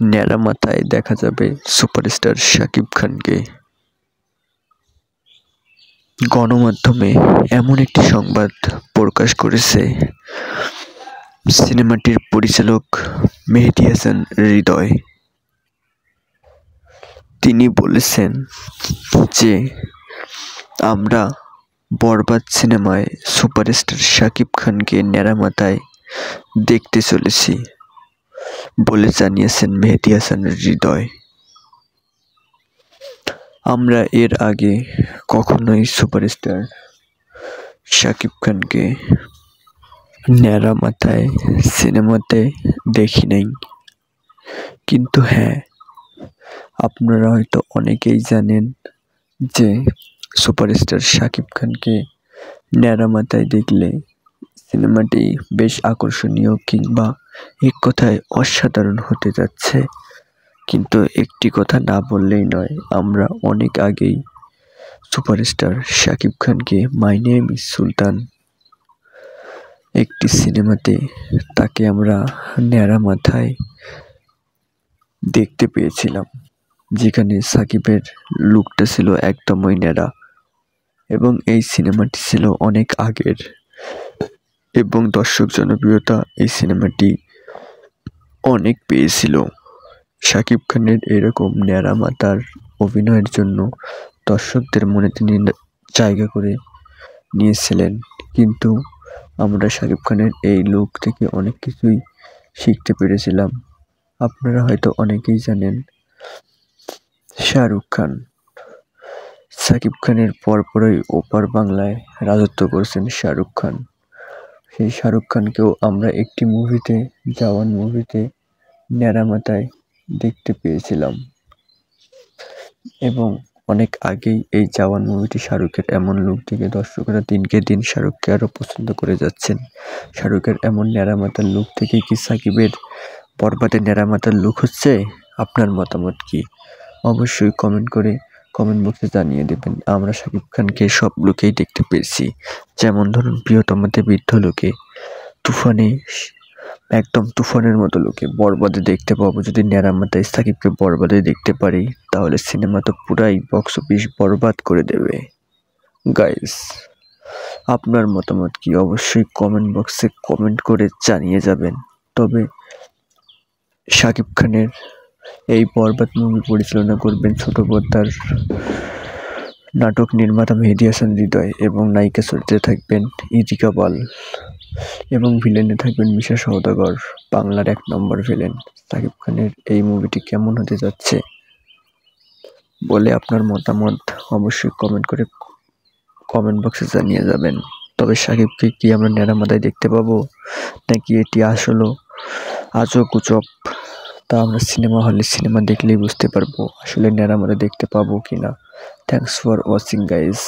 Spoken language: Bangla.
ন্যাড়া মাথায় দেখা যাবে সুপারস্টার শাকিব খানকে। গণমাধ্যমে এমন একটি সংবাদ প্রকাশ করেছে সিনেমাটির পরিচালক মেহেদী হাসান হৃদয়। তিনি বলেছেন যে আমরা বরবাদ সিনেমায় সুপারস্টার শাকিব খানকে ন্যাড়া মাথায় দেখতে চলেছি বলে জানিয়েছেন মেহেদী হাসান হৃদয়। আমরা এর আগে কখনোই সুপারস্টার শাকিব খানকে ন্যাড়া মাথায় সিনেমাতে দেখি নাই, কিন্তু হ্যাঁ, আপনারা হয়তো অনেকেই জানেন যে সুপারস্টার শাকিব খানকে ন্যাড়া মাথায় দেখলে সিনেমাটি বেশ আকর্ষণীয় কিংবা এক কথায় অসাধারণ হতে যাচ্ছে। কিন্তু একটি কথা না বললেই নয়, আমরা অনেক আগেই সুপারস্টার শাকিব খানকে মাই নেম ইজ সুলতান একটি সিনেমাতে তাকে আমরা ন্যাড়া মাথায় দেখতে পেয়েছিলাম, যেখানে সাকিবের লুকটা ছিল একদমই ন্যাড়া এবং এই সিনেমাটি ছিল অনেক আগের এবং দর্শক জনপ্রিয়তা এই সিনেমাটি অনেক পেয়েছিল। শাকিব খানের এরকম ন্যাড়া মাথার অভিনয়ের জন্য দর্শকদের মনে তিনি জায়গা করে নিয়েছিলেন, কিন্তু আমরা শাকিব খানের এই লুক থেকে অনেক কিছুই শিখতে পেরেছিলাম। আপনারা হয়তো অনেকেই জানেন শাহরুখ খান শাকিব খানের পরপরই ওপার বাংলায় রাজত্ব করছেন শাহরুখ খান। সেই শাহরুখ খানকেও আমরা একটি মুভিতে, জওয়ান মুভিতে ন্যাড়া মাথায় দেখতে পেয়েছিলাম এবং অনেক আগেই এই জওয়ান মুভিটি শাহরুখের এমন লুক দেখে দর্শকরা দিনকে দিন শাহরুখকে আরও পছন্দ করে যাচ্ছেন। শাহরুখের এমন ন্যাড়া মাথার লুক থেকে কি সাকিবের বরবাদের ন্যাড়া মাথার লুক হচ্ছে? আপনার মতামত কি? অবশ্যই কমেন্ট বক্সে জানিয়ে দেবেন। আমরা শাকিব খানকে সব লুকেই দেখতে পেয়েছি, যেমন ধরুন প্রিয়তমাতে বৃদ্ধ লোকে, তুফানে একদম তুফানের মতো লোকে, বরবাদে দেখতে পাবো। যদি ন্যাড়া মাথায় সাকিবকে বরবাদে দেখতে পারি তাহলে সিনেমা তো পুরাই বক্স অফিস বরবাদ করে দেবে। গাইস, আপনার মতামত কি? অবশ্যই কমেন্ট বক্সে কমেন্ট করে জানিয়ে যাবেন। তবে শাকিব খানের এই বরবাদ মুভি পরিচালনা করবেন ছোট পর্দার নাটক নির্মাতা মেহেদী হাসান হৃদয় এবং নায়িকা চরিত্রে থাকবেন ইদিকা পাল এবং ভিলেনে থাকবেন মিশা সওদাগর, বাংলার 1 নম্বর ভিলেন। শাকিব খানের এই মুভিটি কেমন হতে যাচ্ছে বলে আপনার মতামত অবশ্যই কমেন্ট বক্সে জানিয়ে যাবেন। তবে শাকিবকে কি আমরা ন্যাড়া মাথায় দেখতে পাবো, নাকি এটি আসলে আজব গুজব, তা আমরা সিনেমা দেখলেই বুঝতে পারবো আসলে ন্যাড়া মাথায় দেখতে পাবো কিনা। Thanks for watching guys.